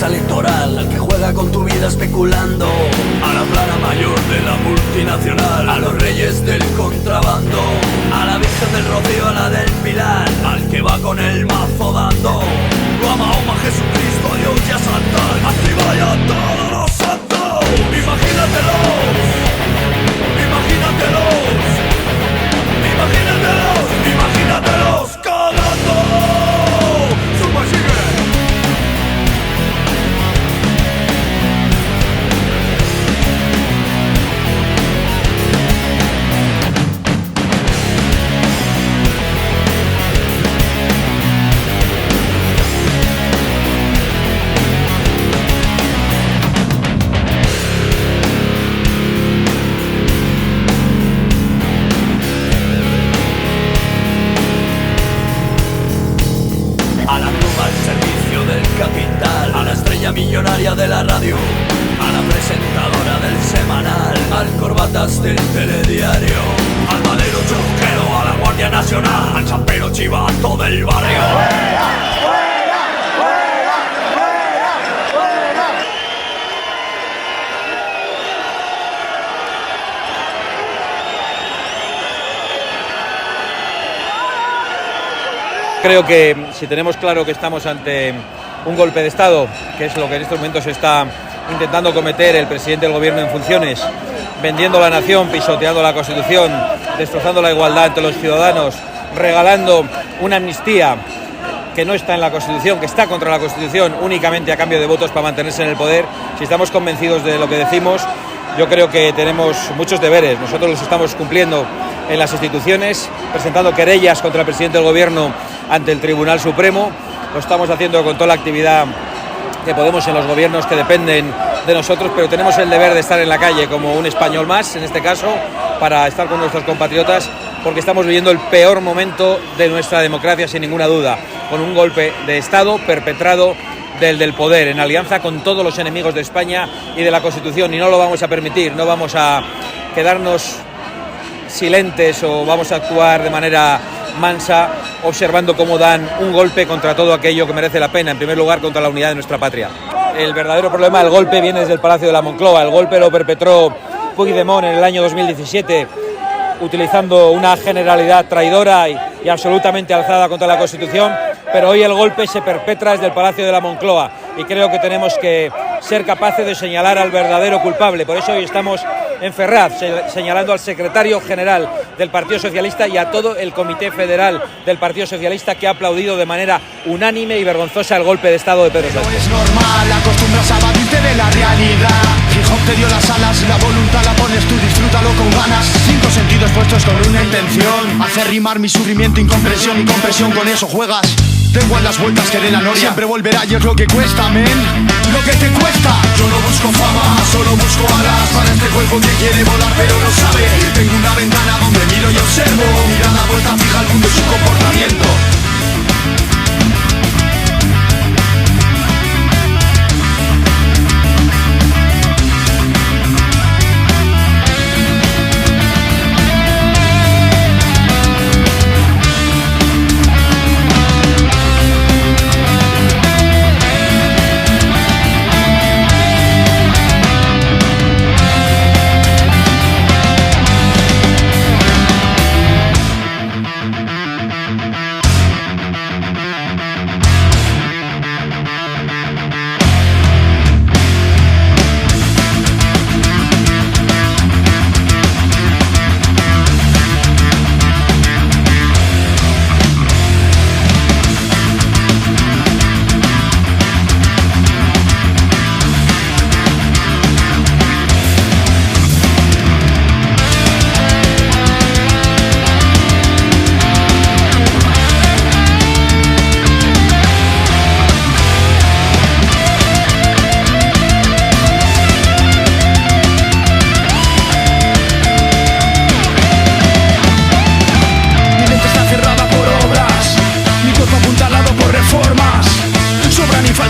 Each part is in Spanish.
Electoral, al que juega con tu vida especulando, a la plana mayor de la multinacional, a los reyes del contrabando, a la Virgen del Rocío, a la del Pilar, al que va con el mazo dando. Lo a Mahoma, Jesucristo, Dios y a Santa, así vaya todos los santos. Imagínatelos, imagínatelos, imagínatelos, imagínatelos cagando. Suma, sigue. A la estrella millonaria de la radio, a la presentadora del semanal, al corbatas del telediario, al madero churquero, a la Guardia Nacional, al champero chivato del barrio. Creo que si tenemos claro que estamos ante un golpe de Estado, que es lo que en estos momentos está intentando cometer el presidente del gobierno en funciones, vendiendo la nación, pisoteando la Constitución, destrozando la igualdad entre los ciudadanos, regalando una amnistía que no está en la Constitución, que está contra la Constitución, únicamente a cambio de votos para mantenerse en el poder. Si estamos convencidos de lo que decimos, yo creo que tenemos muchos deberes. Nosotros los estamos cumpliendo en las instituciones, presentando querellas contra el presidente del gobierno ante el Tribunal Supremo. Lo estamos haciendo con toda la actividad que podemos en los gobiernos que dependen de nosotros, pero tenemos el deber de estar en la calle como un español más, en este caso, para estar con nuestros compatriotas, porque estamos viviendo el peor momento de nuestra democracia, sin ninguna duda, con un golpe de Estado perpetrado del poder, en alianza con todos los enemigos de España y de la Constitución, y no lo vamos a permitir. No vamos a quedarnos silentes o vamos a actuar de manera mansa observando cómo dan un golpe contra todo aquello que merece la pena, en primer lugar contra la unidad de nuestra patria. El verdadero problema del golpe viene desde el Palacio de la Moncloa. El golpe lo perpetró Puigdemont en el año 2017, utilizando una generalidad traidora y absolutamente alzada contra la Constitución, pero hoy el golpe se perpetra desde el Palacio de la Moncloa y creo que tenemos que ser capaces de señalar al verdadero culpable. Por eso hoy estamos en Ferraz, señalando al secretario general del Partido Socialista y a todo el Comité Federal del Partido Socialista, que ha aplaudido de manera unánime y vergonzosa el golpe de Estado de Pedro Sánchez. No es normal, acostumbras a batirte de la realidad. Gijón te dio las alas, la voluntad la pones tú, disfrútalo con ganas. 5 sentidos puestos con una intención, hacer rimar mi sufrimiento, incomprensión y compresión, con eso juegas. Tengo en las vueltas que de la noria siempre volverá y es lo que cuesta, men. Lo que te cuesta. Yo no busco fama, solo busco alas para este cuerpo que quiere volar pero no sabe. Tengo una ventana donde miro y observo, mirada vuelta fija al mundo y su comportamiento.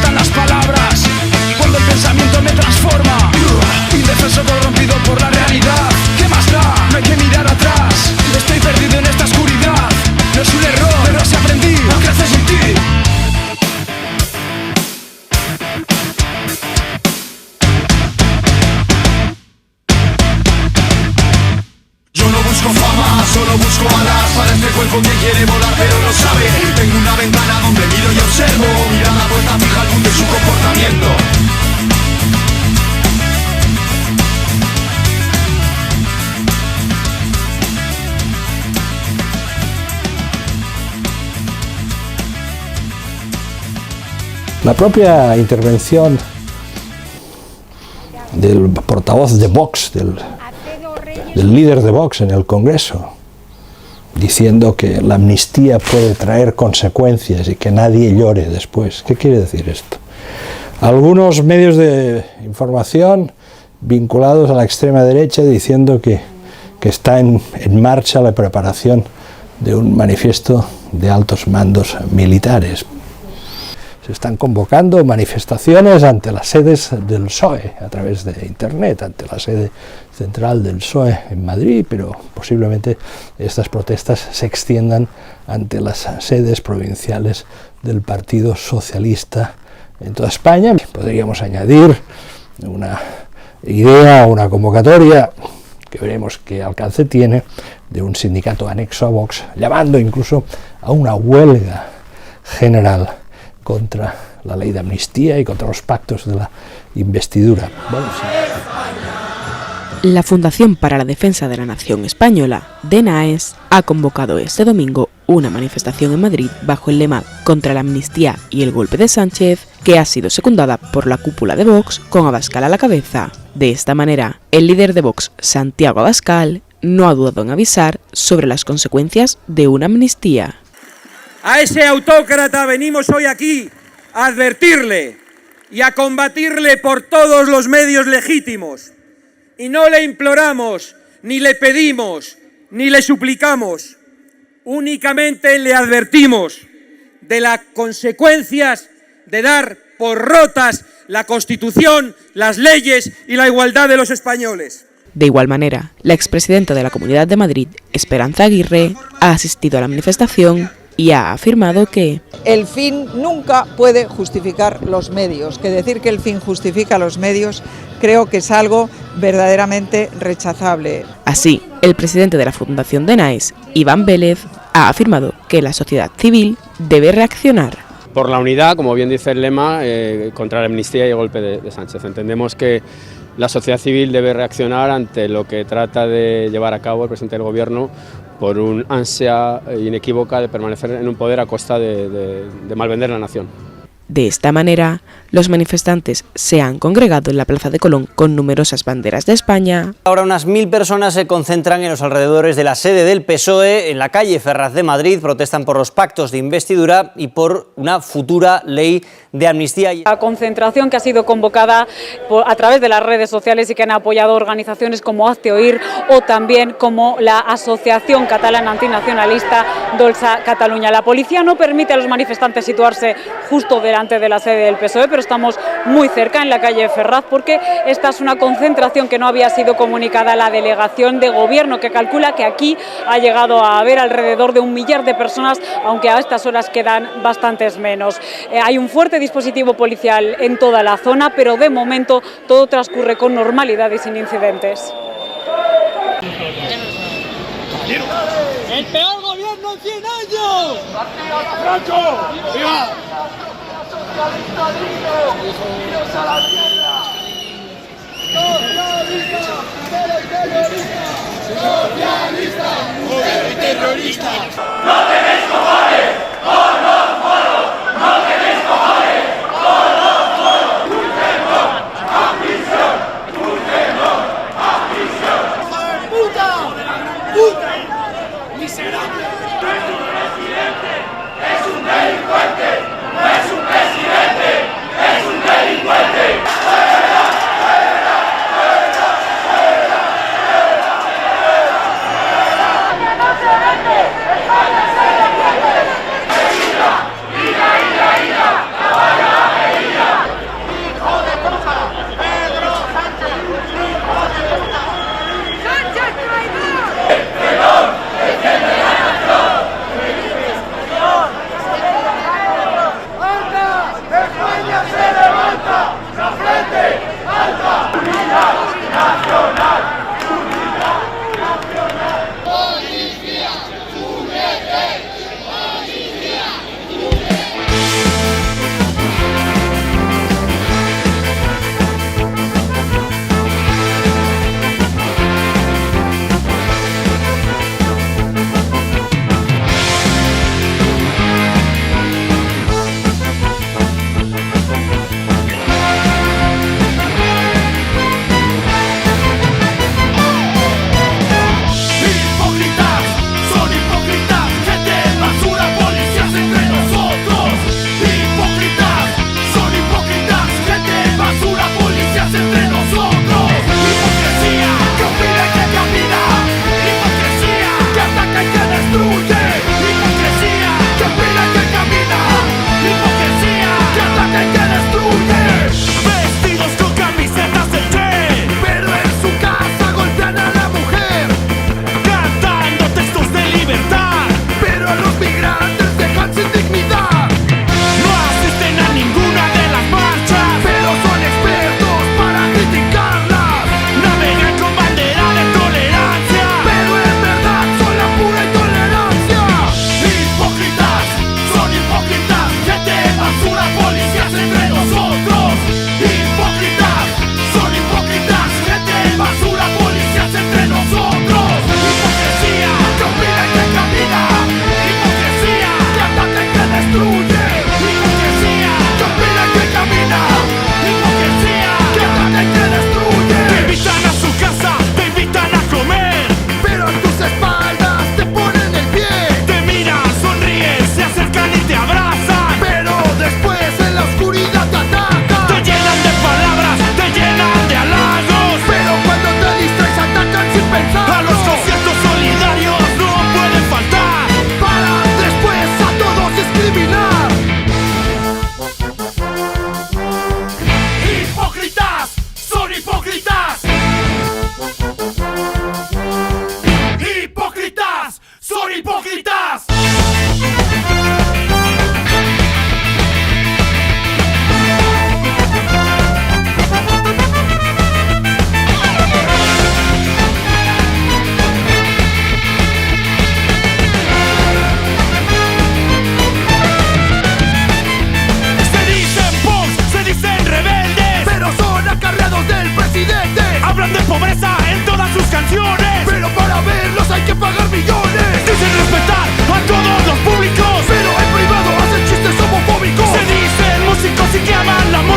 faltan las palabras cuando el pensamiento me transforma. Indefenso, corrompido por la realidad. ¿Qué más da? No hay que mirar atrás. Estoy perdido en esta oscuridad. No es un error, pero si aprendí a crecer sin ti. Yo no busco fama, solo busco alas para este cuerpo que quiere volar pero no sabe. Tengo una ventana donde miro y observo, mirada puesta fija al mundo y su comportamiento. La propia intervención del portavoz de Vox, del líder de Vox en el Congreso, diciendo que la amnistía puede traer consecuencias y que nadie llore después. ¿Qué quiere decir esto? Algunos medios de información vinculados a la extrema derecha diciendo que está en marcha la preparación de un manifiesto de altos mandos militares. Se están convocando manifestaciones ante las sedes del PSOE a través de Internet, ante la sede central del PSOE en Madrid, pero posiblemente estas protestas se extiendan ante las sedes provinciales del Partido Socialista en toda España. Podríamos añadir una idea, una convocatoria, que veremos qué alcance tiene, de un sindicato anexo a Vox, llamando incluso a una huelga general contra la ley de amnistía y contra los pactos de la investidura. Bueno, sí. La Fundación para la Defensa de la Nación Española, DNAES, ha convocado este domingo una manifestación en Madrid bajo el lema Contra la amnistía y el golpe de Sánchez, que ha sido secundada por la cúpula de Vox con Abascal a la cabeza. De esta manera, el líder de Vox, Santiago Abascal, no ha dudado en avisar sobre las consecuencias de una amnistía. A ese autócrata venimos hoy aquí a advertirle y a combatirle por todos los medios legítimos. Y no le imploramos, ni le pedimos, ni le suplicamos. Únicamente le advertimos de las consecuencias de dar por rotas la Constitución, las leyes y la igualdad de los españoles. De igual manera, la expresidenta de la Comunidad de Madrid, Esperanza Aguirre, ha asistido a la manifestación y ha afirmado que el fin nunca puede justificar los medios, que decir que el fin justifica los medios creo que es algo verdaderamente rechazable. Así, el presidente de la Fundación DNAES, Iván Vélez, ha afirmado que la sociedad civil debe reaccionar. Por la unidad, como bien dice el lema, contra la amnistía y el golpe de Sánchez. Entendemos que la sociedad civil debe reaccionar ante lo que trata de llevar a cabo el presidente del Gobierno por un ansia inequívoca de permanecer en un poder a costa de malvender la nación. De esta manera, los manifestantes se han congregado en la Plaza de Colón con numerosas banderas de España. Ahora unas 1000 personas se concentran en los alrededores de la sede del PSOE en la calle Ferraz de Madrid. Protestan por los pactos de investidura y por una futura ley de amnistía. La concentración que ha sido convocada a través de las redes sociales y que han apoyado organizaciones como Hazte Oír o también como la Asociación Catalana Antinacionalista Dolça Catalunya. La policía no permite a los manifestantes situarse justo delante de la sede del PSOE, pero estamos muy cerca en la calle Ferraz porque esta es una concentración que no había sido comunicada a la delegación de gobierno, que calcula que aquí ha llegado a haber alrededor de 1 millar de personas, aunque a estas horas quedan bastantes menos. Hay un fuerte dispositivo policial en toda la zona, pero de momento todo transcurre con normalidad y sin incidentes. ¡El peor gobierno en 100 años! ¡Franco! ¡Viva! ¡Socialista libre! ¡Dios a la mierda! ¡Socialista! ¡Socialista! ¡Mujer y terrorista! ¡No tenéis cojones! ¡Oh, no, moros! ¡No tenéis cojones! ¡Oh, no, moros! ¡Putemor! ¡A prisión! ¡Putemor! ¡A prisión! ¡Puta! ¡Puta! ¡Miserable! ¡No es un presidente! ¡Es un delincuente! ¡No es un presidente! ¡Es un delincuente! ¡No se vende! ¡España se defiende!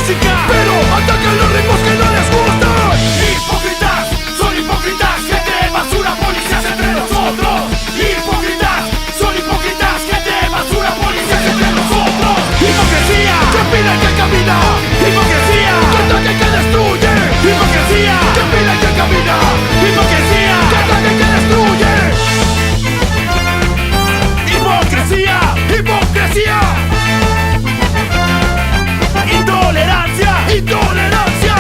música, pero atacan los ritmos que no les gustan. Hipócritas, son hipócritas, gente de basura, policías entre nosotros. Hipócritas, son hipócritas, gente de basura, policías entre nosotros. Hipocresía, que pide que camina. Hipocresía, que ataca y que destruye. Hipocresía, que pide que camina. Hipocresía, que ataca y que destruye. Hipocresía, hipocresía. Intolerancia, intolerancia.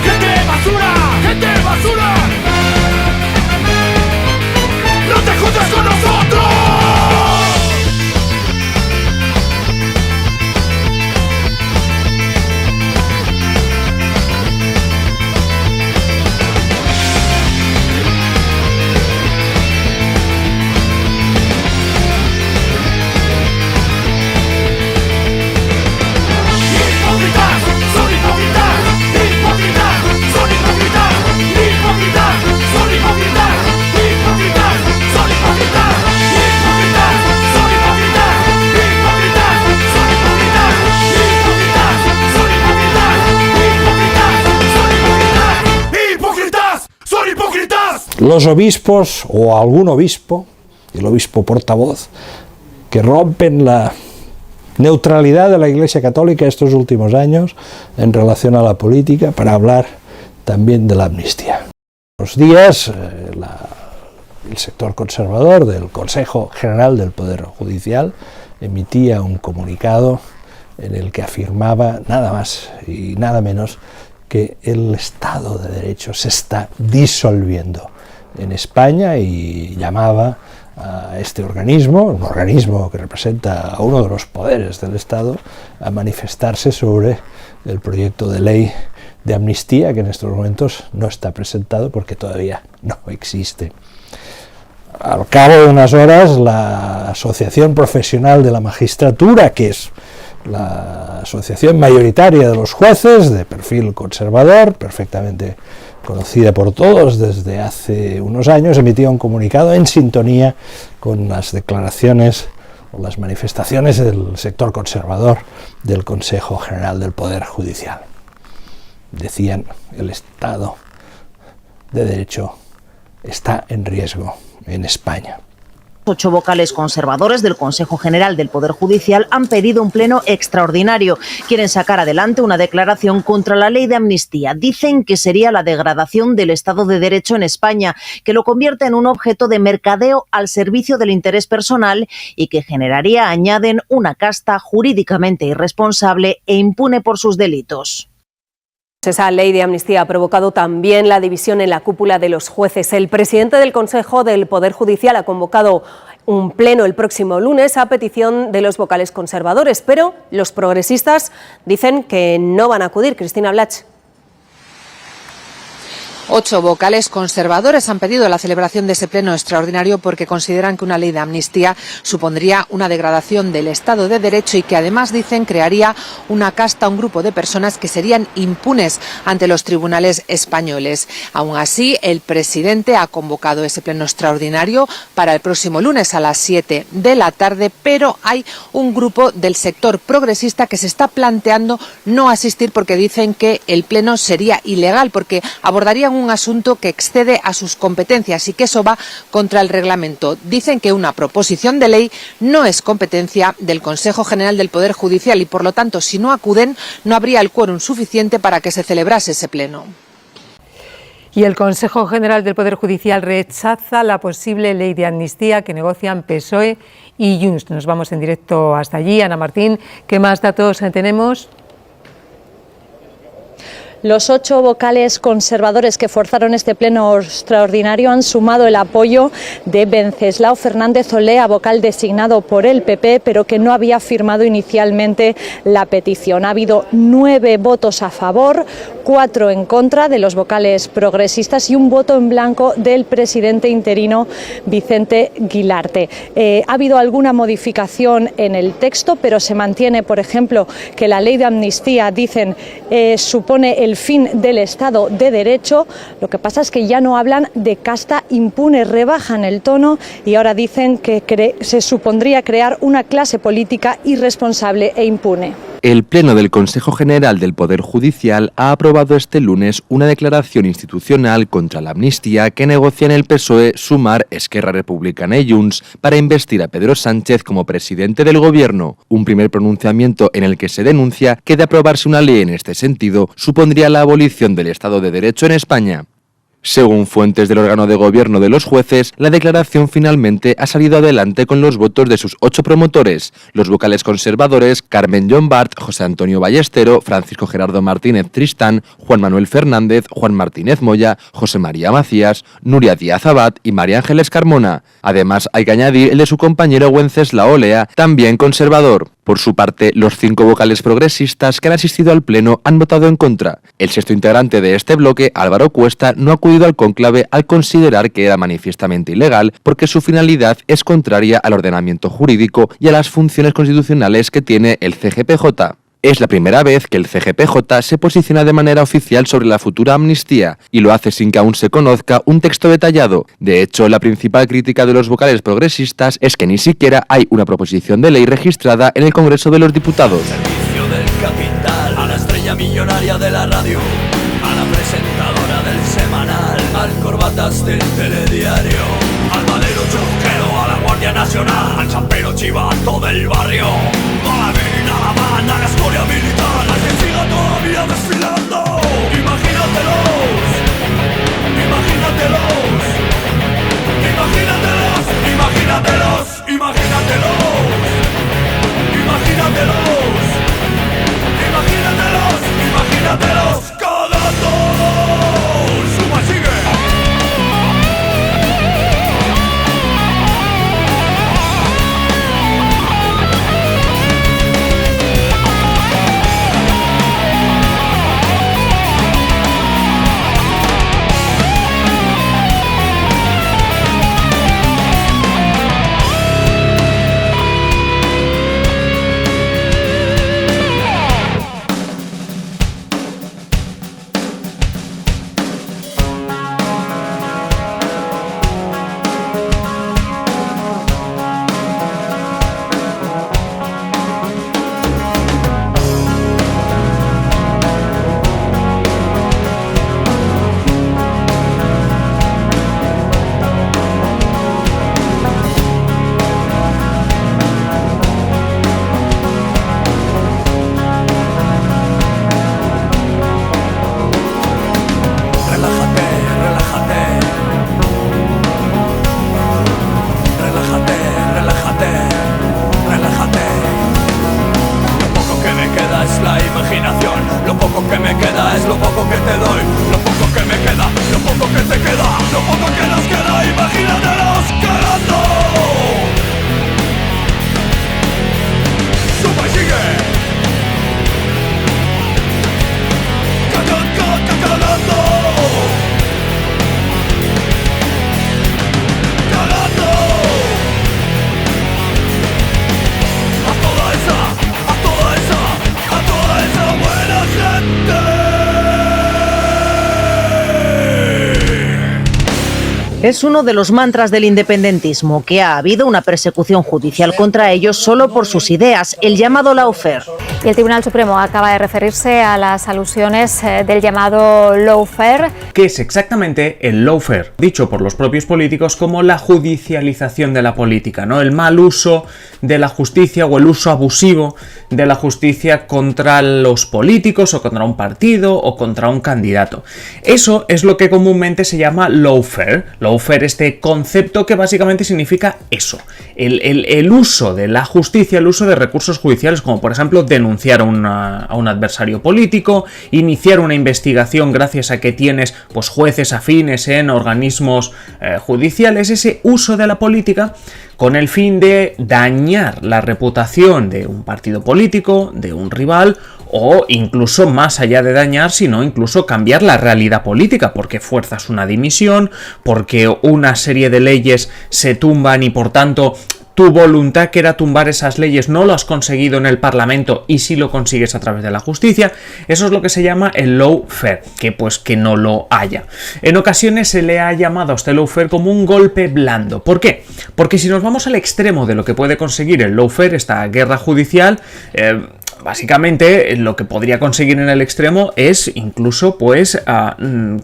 Gente basura, gente basura. No te juntes con nosotros. Los obispos o algún obispo, el obispo portavoz, que rompen la neutralidad de la Iglesia Católica estos últimos años en relación a la política para hablar también de la amnistía. Los días el sector conservador del Consejo General del Poder Judicial emitía un comunicado en el que afirmaba nada más y nada menos que el Estado de Derecho se está disolviendo en España y llamaba a este organismo, un organismo que representa a uno de los poderes del Estado, a manifestarse sobre el proyecto de ley de amnistía que en estos momentos no está presentado porque todavía no existe. Al cabo de unas horas, la Asociación Profesional de la Magistratura, que es la asociación mayoritaria de los jueces de perfil conservador, perfectamente conocida por todos desde hace unos años, emitía un comunicado en sintonía con las declaraciones o las manifestaciones del sector conservador del Consejo General del Poder Judicial. Decían, el Estado de Derecho está en riesgo en España. 8 vocales conservadores del Consejo General del Poder Judicial han pedido un pleno extraordinario. Quieren sacar adelante una declaración contra la ley de amnistía. Dicen que sería la degradación del Estado de Derecho en España, que lo convierte en un objeto de mercadeo al servicio del interés personal y que generaría, añaden, una casta jurídicamente irresponsable e impune por sus delitos. Esa ley de amnistía ha provocado también la división en la cúpula de los jueces. El presidente del Consejo del Poder Judicial ha convocado un pleno el próximo lunes a petición de los vocales conservadores, pero los progresistas dicen que no van a acudir. Cristina Blach. 8 vocales conservadores han pedido la celebración de ese pleno extraordinario porque consideran que una ley de amnistía supondría una degradación del Estado de Derecho y que además, dicen, crearía una casta, un grupo de personas que serían impunes ante los tribunales españoles. Aún así, el presidente ha convocado ese pleno extraordinario para el próximo lunes a las 7 de la tarde, pero hay un grupo del sector progresista que se está planteando no asistir porque dicen que el pleno sería ilegal, porque abordarían un asunto que excede a sus competencias y que eso va contra el reglamento. Dicen que una proposición de ley no es competencia del Consejo General del Poder Judicial y, por lo tanto, si no acuden, no habría el quórum suficiente para que se celebrase ese pleno. Y el Consejo General del Poder Judicial rechaza la posible ley de amnistía que negocian PSOE y Junts. Nos vamos en directo hasta allí. Ana Martín, ¿qué más datos tenemos? Los 8 vocales conservadores que forzaron este pleno extraordinario han sumado el apoyo de Wenceslao Fernández Olea, vocal designado por el PP, pero que no había firmado inicialmente la petición. Ha habido 9 votos a favor, 4 en contra de los vocales progresistas y un voto en blanco del presidente interino Vicente Guilarte. Ha habido alguna modificación en el texto, pero se mantiene, por ejemplo, que la ley de amnistía, dicen, supone el fin del Estado de Derecho. Lo que pasa es que ya no hablan de casta impune, rebajan el tono y ahora dicen que se supondría crear una clase política irresponsable e impune. El Pleno del Consejo General del Poder Judicial ha aprobado este lunes una declaración institucional contra la amnistía que negocian el PSOE, Sumar, Esquerra Republicana y Junts para investir a Pedro Sánchez como presidente del gobierno. Un primer pronunciamiento en el que se denuncia que de aprobarse una ley en este sentido supondría la abolición del Estado de Derecho en España. Según fuentes del órgano de gobierno de los jueces, la declaración finalmente ha salido adelante con los votos de sus 8 promotores, los vocales conservadores Carmen Llombart, José Antonio Ballestero, Francisco Gerardo Martínez Tristán, Juan Manuel Fernández, Juan Martínez Moya, José María Macías, Nuria Díaz Abad y María Ángeles Carmona. Además, hay que añadir el de su compañero Wenceslao Olea, también conservador. Por su parte, los 5 vocales progresistas que han asistido al pleno han votado en contra. El sexto integrante de este bloque, Álvaro Cuesta, no ha acudido al cónclave al considerar que era manifiestamente ilegal porque su finalidad es contraria al ordenamiento jurídico y a las funciones constitucionales que tiene el CGPJ. Es la primera vez que el CGPJ se posiciona de manera oficial sobre la futura amnistía y lo hace sin que aún se conozca un texto detallado. De hecho, la principal crítica de los vocales progresistas es que ni siquiera hay una proposición de ley registrada en el Congreso de los Diputados. Servicio del capital, a la estrella millonaria de la radio, a la presentadora del semanal, al corbatas del telediario, al madero chusquero, a la Guardia Nacional, al champero chivato del barrio, a la mina, a la banda, a la escoria militar, al que siga todavía desfilando. Imagínatelos, imagínatelos, imagínatelos, imagínatelos, imagínatelos, imagínatelos, imagínatelos, imagínatelos, cagando. Suma, sigue. Es uno de los mantras del independentismo, que ha habido una persecución judicial contra ellos solo por sus ideas, el llamado lawfare. Y el Tribunal Supremo acaba de referirse a las alusiones del llamado lawfare. ¿Qué es exactamente el lawfare? Dicho por los propios políticos como la judicialización de la política, ¿no? El mal uso de la justicia o el uso abusivo de la justicia contra los políticos o contra un partido o contra un candidato. Eso es lo que comúnmente se llama lawfare. Lawfare, este concepto que básicamente significa eso, el uso de la justicia, el uso de recursos judiciales, como por ejemplo denunciar a un adversario político, iniciar una investigación gracias a que tienes pues jueces afines en organismos judiciales, ese uso de la política con el fin de dañar la reputación de un partido político, de un rival, o incluso más allá de dañar, sino incluso cambiar la realidad política, porque fuerzas una dimisión, porque una serie de leyes se tumban y por tanto tu voluntad, que era tumbar esas leyes, no lo has conseguido en el Parlamento y sí lo consigues a través de la justicia. Eso es lo que se llama el lawfare, que no lo haya. En ocasiones se le ha llamado a este lawfare como un golpe blando. ¿Por qué? Porque si nos vamos al extremo de lo que puede conseguir el lawfare, esta guerra judicial, básicamente lo que podría conseguir en el extremo es incluso pues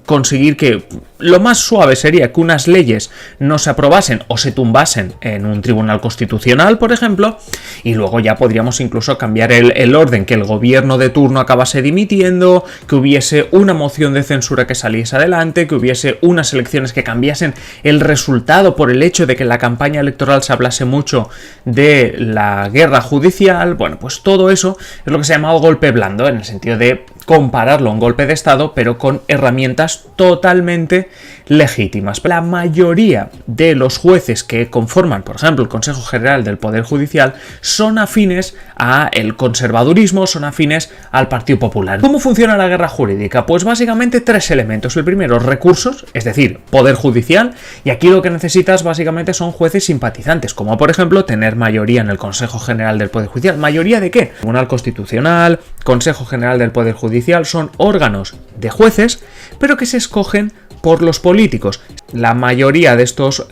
conseguir que lo más suave sería que unas leyes no se aprobasen o se tumbasen en un tribunal constitucional, por ejemplo, y luego ya podríamos incluso cambiar el orden, que el gobierno de turno acabase dimitiendo, que hubiese una moción de censura que saliese adelante, que hubiese unas elecciones que cambiasen el resultado por el hecho de que en la campaña electoral se hablase mucho de la guerra judicial. Bueno, pues todo eso es lo que se ha llamado golpe blando, en el sentido de compararlo a un golpe de Estado, pero con herramientas totalmente legítimas. La mayoría de los jueces que conforman, por ejemplo, el Consejo General del Poder Judicial, son afines al conservadurismo, son afines al Partido Popular. ¿Cómo funciona la guerra jurídica? Pues básicamente 3 elementos. El primero, recursos, es decir, poder judicial, y aquí lo que necesitas básicamente son jueces simpatizantes, como por ejemplo tener mayoría en el Consejo General del Poder Judicial. ¿Mayoría de qué? Tribunal Constitucional, Consejo General del Poder Judicial, son órganos de jueces, pero que se escogen por los políticos. La mayoría de estos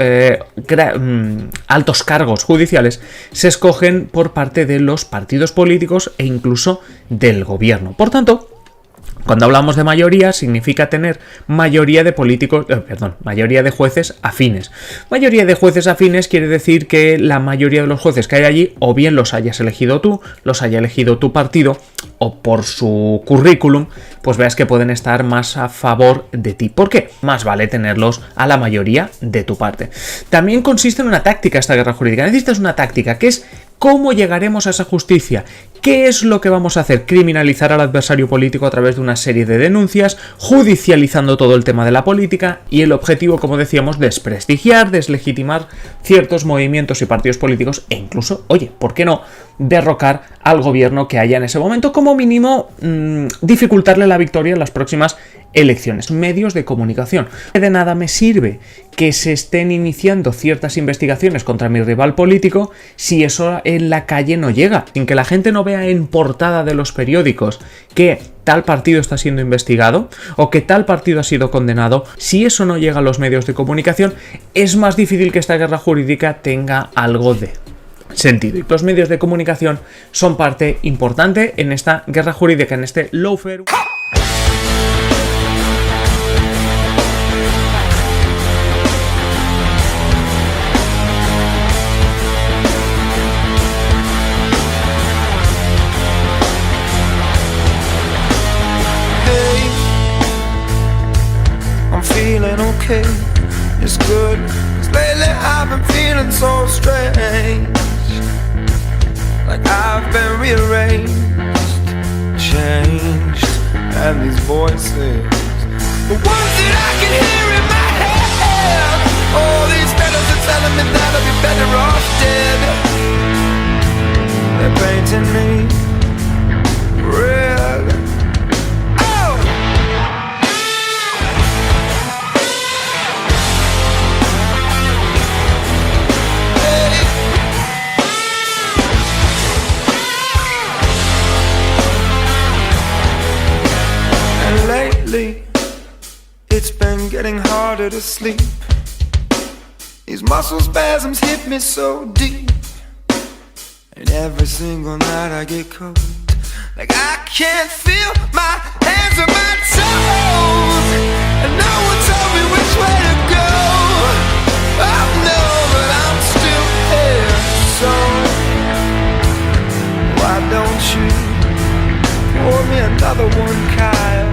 altos cargos judiciales se escogen por parte de los partidos políticos e incluso del gobierno. Por tanto, cuando hablamos de mayoría, significa tener mayoría de mayoría de jueces afines. Mayoría de jueces afines quiere decir que la mayoría de los jueces que hay allí, o bien los hayas elegido tú, los haya elegido tu partido, o por su currículum, pues veas que pueden estar más a favor de ti. ¿Por qué? Más vale tenerlos a la mayoría de tu parte. También consiste en una táctica esta guerra jurídica. Necesitas una táctica, que es ¿cómo llegaremos a esa justicia? ¿Qué es lo que vamos a hacer? Criminalizar al adversario político a través de una serie de denuncias, judicializando todo el tema de la política, y el objetivo, como decíamos, desprestigiar, deslegitimar ciertos movimientos y partidos políticos e incluso, oye, ¿por qué no derrocar al gobierno que haya en ese momento? Como mínimo, dificultarle la victoria en las próximas elecciones. Medios de comunicación. De nada me sirve que se estén iniciando ciertas investigaciones contra mi rival político si eso en la calle no llega, sin que la gente no vea en portada de los periódicos que tal partido está siendo investigado o que tal partido ha sido condenado. Si eso no llega a los medios de comunicación, es más difícil que esta guerra jurídica tenga algo de sentido. Y los medios de comunicación son parte importante en esta guerra jurídica, en este lawfare. Okay, it's good, 'cause lately I've been feeling so strange, like I've been rearranged, changed, and these voices, the ones that I can hear in my head, all these fellas are telling me that I'll be better off dead. They're painting me red. It's been getting harder to sleep. These muscle spasms hit me so deep, and every single night I get cold, like I can't feel my hands or my toes, and no one told me which way to go. I know that I'm still here, so why don't you pour me another one, Kyle?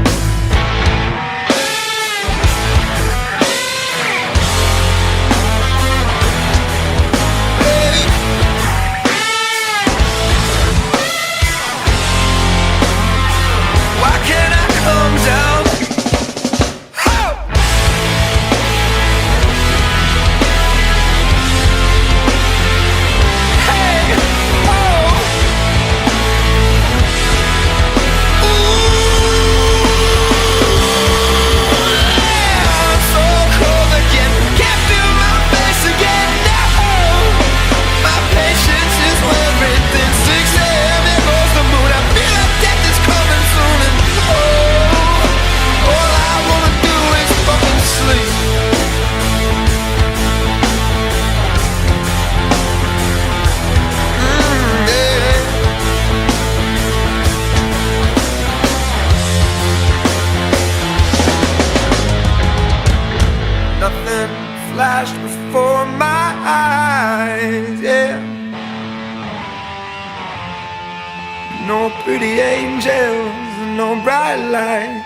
pretty angels and no bright lights.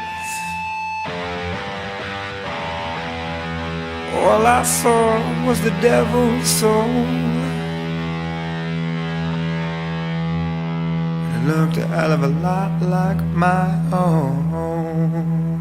All I saw was the devil's soul. It looked a hell of a lot like my own.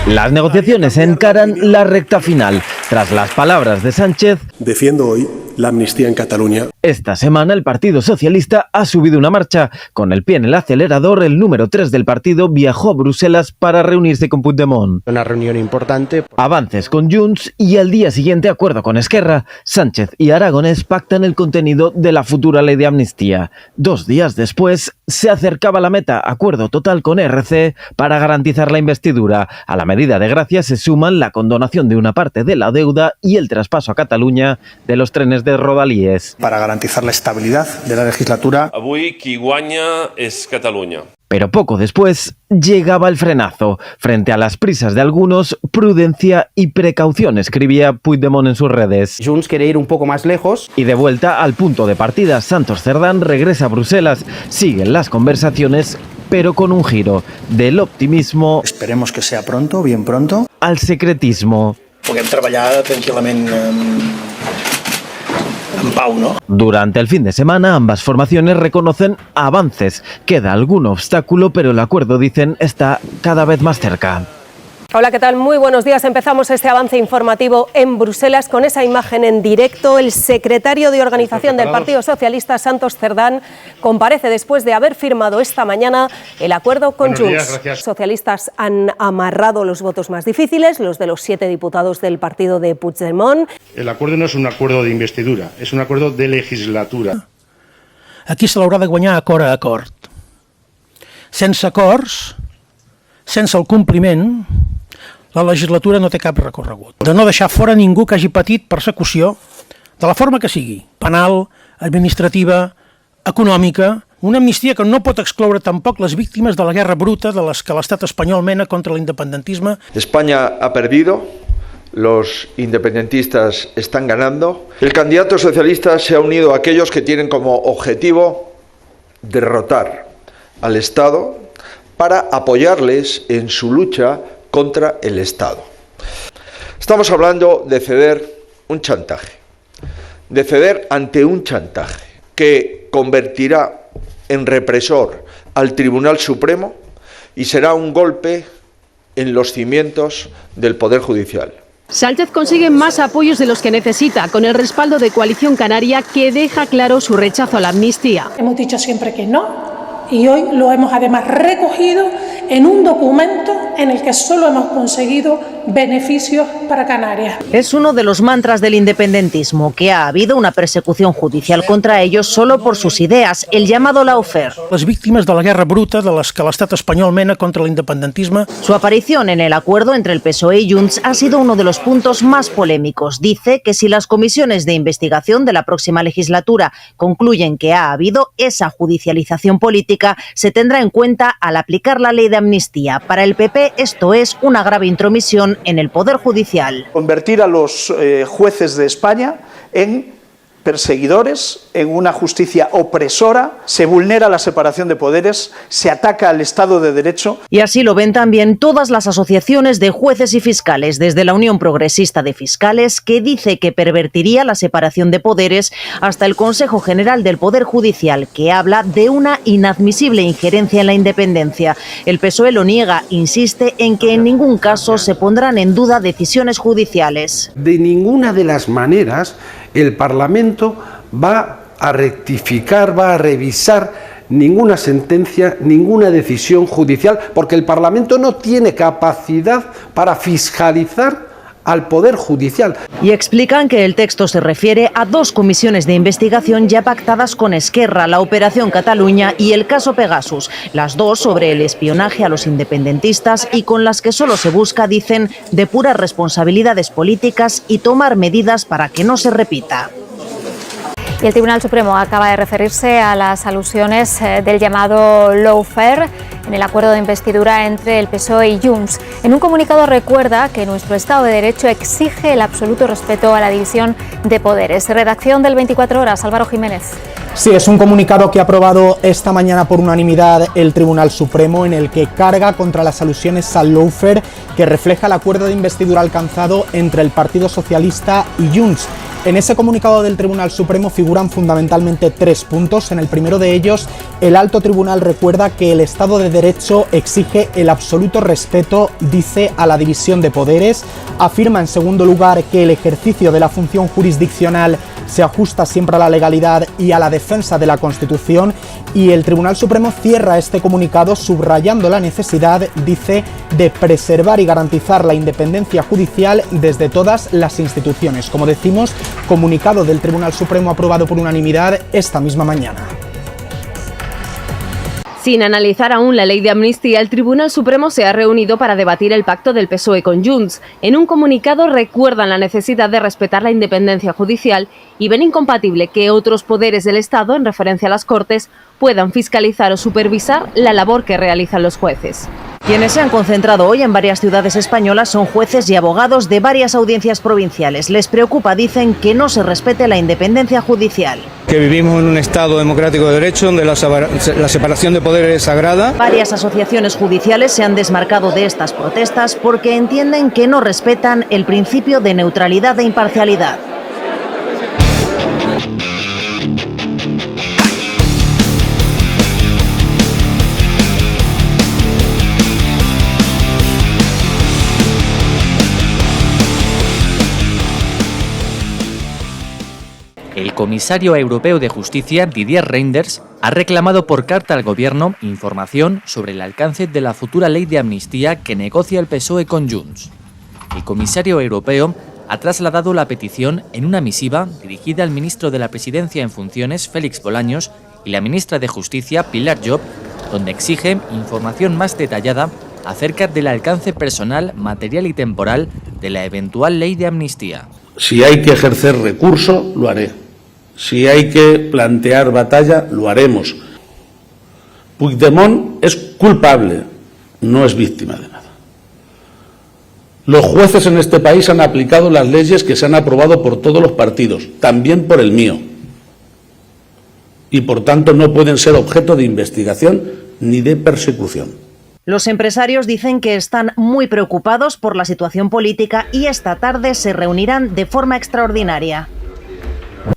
Las negociaciones encaran la recta final. Tras las palabras de Sánchez, defiendo hoy la amnistía en Cataluña. Esta semana el Partido Socialista ha subido una marcha. Con el pie en el acelerador, el número 3 del partido viajó a Bruselas para reunirse con Puigdemont. Una reunión importante. Avances con Junts y al día siguiente acuerdo con Esquerra. Sánchez y Aragonés pactan el contenido de la futura ley de amnistía. 2 días después se acercaba la meta, acuerdo total con RC para garantizar la investidura. A la medida de gracia se suman la condonación de una parte de la deuda y el traspaso a Cataluña de los trenes de Rodalies. Para garantizar la estabilidad de la legislatura. Avui qui guanya és Catalunya. Pero poco después llegaba el frenazo. Frente a las prisas de algunos, prudencia y precaución, escribía Puigdemont en sus redes. Junts quiere ir un poco más lejos. Y de vuelta al punto de partida, Santos Cerdán regresa a Bruselas. Siguen las conversaciones, pero con un giro del optimismo, esperemos que sea pronto, bien pronto, al secretismo. Podem treballar tranquil·lament en pau, ¿no? Durante el fin de semana, ambas formaciones reconocen avances. Queda algún obstáculo, pero el acuerdo, dicen, está cada vez más cerca. Hola, ¿qué tal? Muy buenos días. Empezamos este avance informativo en Bruselas con esa imagen en directo. El secretario de organización del Partido Socialista, Santos Cerdán, comparece después de haber firmado esta mañana el acuerdo con Junts. Los socialistas han amarrado los votos más difíciles, los de los 7 diputados del partido de Puigdemont. El acuerdo no és un acuerdo d'investidura, és un acuerdo de legislatura. Aquí se l'haurà de guanyar acord a acord. Sense acords, sense el compliment, la legislatura no té cap recorregut. De no deixar fora ningú que hagi patit persecució, de la forma que sigui, penal, administrativa, econòmica, una amnistia que no pot excloure tampoc les víctimes de la guerra bruta de les que l'estat espanyol mena contra l'independentisme. España ha perdido, los independentistas están ganando. El candidato socialista se ha unido a aquellos que tienen como objetivo derrotar al Estado para apoyarles en su lucha contra el Estado. Estamos hablando de ceder un chantaje, de ceder ante un chantaje que convertirá en represor al Tribunal Supremo y será un golpe en los cimientos del Poder Judicial. Sánchez consigue más apoyos de los que necesita, con el respaldo de Coalición Canaria, que deja claro su rechazo a la amnistía. Hemos dicho siempre que no, y hoy lo hemos además recogido en un documento en el que solo hemos conseguido beneficios para Canarias. Es uno de los mantras del independentismo, que ha habido una persecución judicial contra ellos solo por sus ideas, el llamado lawfare. Les víctimes de la guerra bruta de les que l'estat espanyol mena contra l'independentisme. Su aparición en el acuerdo entre el PSOE y Junts ha sido uno de los puntos más polémicos. Dice que si las comisiones de investigación de la próxima legislatura concluyen que ha habido esa judicialización política, se tendrá en cuenta al aplicar la ley de amnistía. Para el PP esto es una grave intromisión en el Poder Judicial. Convertir a los jueces de España en perseguidores, en una justicia opresora, se vulnera la separación de poderes, se ataca al Estado de Derecho. Y así lo ven también todas las asociaciones de jueces y fiscales, desde la Unión Progresista de Fiscales, que dice que pervertiría la separación de poderes, hasta el Consejo General del Poder Judicial, que habla de una inadmisible injerencia en la independencia. El PSOE lo niega, insiste en que en ningún caso se pondrán en duda decisiones judiciales. De ninguna de las maneras el Parlamento va a rectificar, va a revisar ninguna sentencia, ninguna decisión judicial, porque el Parlamento no tiene capacidad para fiscalizar al Poder Judicial. Y explican que el texto se refiere a 2 comisiones de investigación ya pactadas con Esquerra, la Operación Cataluña y el caso Pegasus, las 2 sobre el espionaje a los independentistas y con las que solo se busca, dicen, depurar responsabilidades políticas y tomar medidas para que no se repita. Y el Tribunal Supremo acaba de referirse a las alusiones del llamado lawfare en el acuerdo de investidura entre el PSOE y Junts. En un comunicado recuerda que nuestro Estado de Derecho exige el absoluto respeto a la división de poderes. Redacción del 24 Horas, Álvaro Jiménez. Sí, es un comunicado que ha aprobado esta mañana por unanimidad el Tribunal Supremo, en el que carga contra las alusiones al lawfare que refleja el acuerdo de investidura alcanzado entre el Partido Socialista y Junts. En ese comunicado del Tribunal Supremo figuran fundamentalmente 3 puntos. En el primero de ellos, el alto tribunal recuerda que el Estado de Derecho exige el absoluto respeto, dice, a la división de poderes. Afirma, en segundo lugar, que el ejercicio de la función jurisdiccional se ajusta siempre a la legalidad y a la defensa de la Constitución. Y el Tribunal Supremo cierra este comunicado subrayando la necesidad, dice, de preservar y garantizar la independencia judicial desde todas las instituciones. Como decimos, comunicado del Tribunal Supremo aprobado por unanimidad esta misma mañana. Sin analizar aún la ley de amnistía, el Tribunal Supremo se ha reunido para debatir el pacto del PSOE con Junts. En un comunicado recuerdan la necesidad de respetar la independencia judicial y ven incompatible que otros poderes del Estado, en referencia a las Cortes, puedan fiscalizar o supervisar la labor que realizan los jueces. Quienes se han concentrado hoy en varias ciudades españolas son jueces y abogados de varias audiencias provinciales. Les preocupa, dicen, que no se respete la independencia judicial. Que vivimos en un Estado democrático de derecho donde la separación de poderes es sagrada. Varias asociaciones judiciales se han desmarcado de estas protestas porque entienden que no respetan el principio de neutralidad e imparcialidad. El comisario europeo de Justicia, Didier Reynders, ha reclamado por carta al Gobierno información sobre el alcance de la futura ley de amnistía que negocia el PSOE con Junts. El comisario europeo ha trasladado la petición en una misiva dirigida al ministro de la Presidencia en funciones, Félix Bolaños, y la ministra de Justicia, Pilar Llop, donde exige información más detallada acerca del alcance personal, material y temporal de la eventual ley de amnistía. Si hay que ejercer recurso, lo haré. Si hay que plantear batalla, lo haremos. Puigdemont es culpable, no es víctima de nada. Los jueces en este país han aplicado las leyes que se han aprobado por todos los partidos, también por el mío. Y por tanto no pueden ser objeto de investigación ni de persecución. Los empresarios dicen que están muy preocupados por la situación política y esta tarde se reunirán de forma extraordinaria.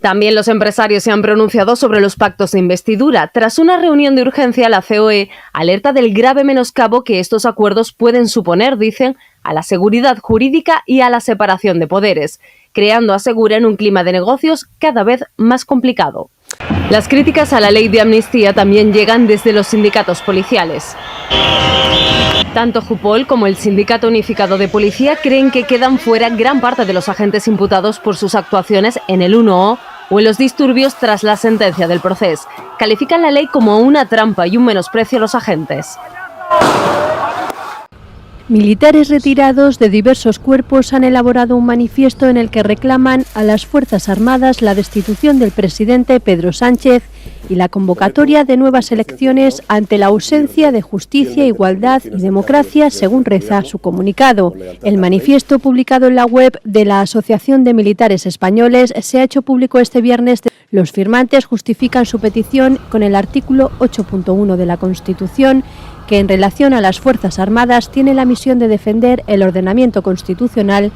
También los empresarios se han pronunciado sobre los pactos de investidura. Tras una reunión de urgencia, la COE alerta del grave menoscabo que estos acuerdos pueden suponer, dicen, a la seguridad jurídica y a la separación de poderes, creando, aseguran, un clima de negocios cada vez más complicado. Las críticas a la ley de amnistía también llegan desde los sindicatos policiales. Tanto Jupol como el Sindicato Unificado de Policía creen que quedan fuera gran parte de los agentes imputados por sus actuaciones en el 1O o en los disturbios tras la sentencia del procés. Califican la ley como una trampa y un menosprecio a los agentes. Militares retirados de diversos cuerpos han elaborado un manifiesto en el que reclaman a las Fuerzas Armadas la destitución del presidente Pedro Sánchez y la convocatoria de nuevas elecciones ante la ausencia de justicia, igualdad y democracia, según reza su comunicado. El manifiesto, publicado en la web de la Asociación de Militares Españoles, se ha hecho público este viernes. Los firmantes justifican su petición con el artículo 8.1 de la Constitución, que en relación a las Fuerzas Armadas tiene la misión de defender el ordenamiento constitucional,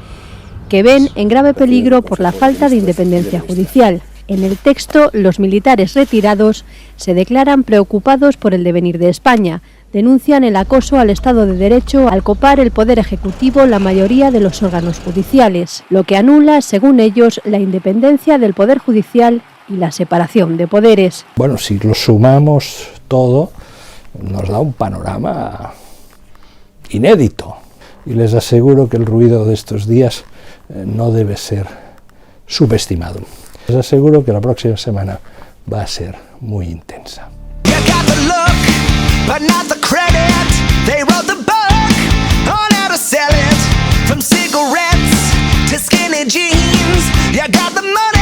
que ven en grave peligro por la falta de independencia judicial. En el texto, los militares retirados se declaran preocupados por el devenir de España. Denuncian el acoso al Estado de Derecho al copar el Poder Ejecutivo la mayoría de los órganos judiciales, lo que anula, según ellos, la independencia del Poder Judicial y la separación de poderes. Bueno, si lo sumamos todo, nos da un panorama inédito. Y les aseguro que el ruido de estos días no debe ser subestimado. Les aseguro que la próxima semana va a ser muy intensa. But not the credit. They wrote the book on how to sell it. From cigarettes to skinny jeans. You got the money.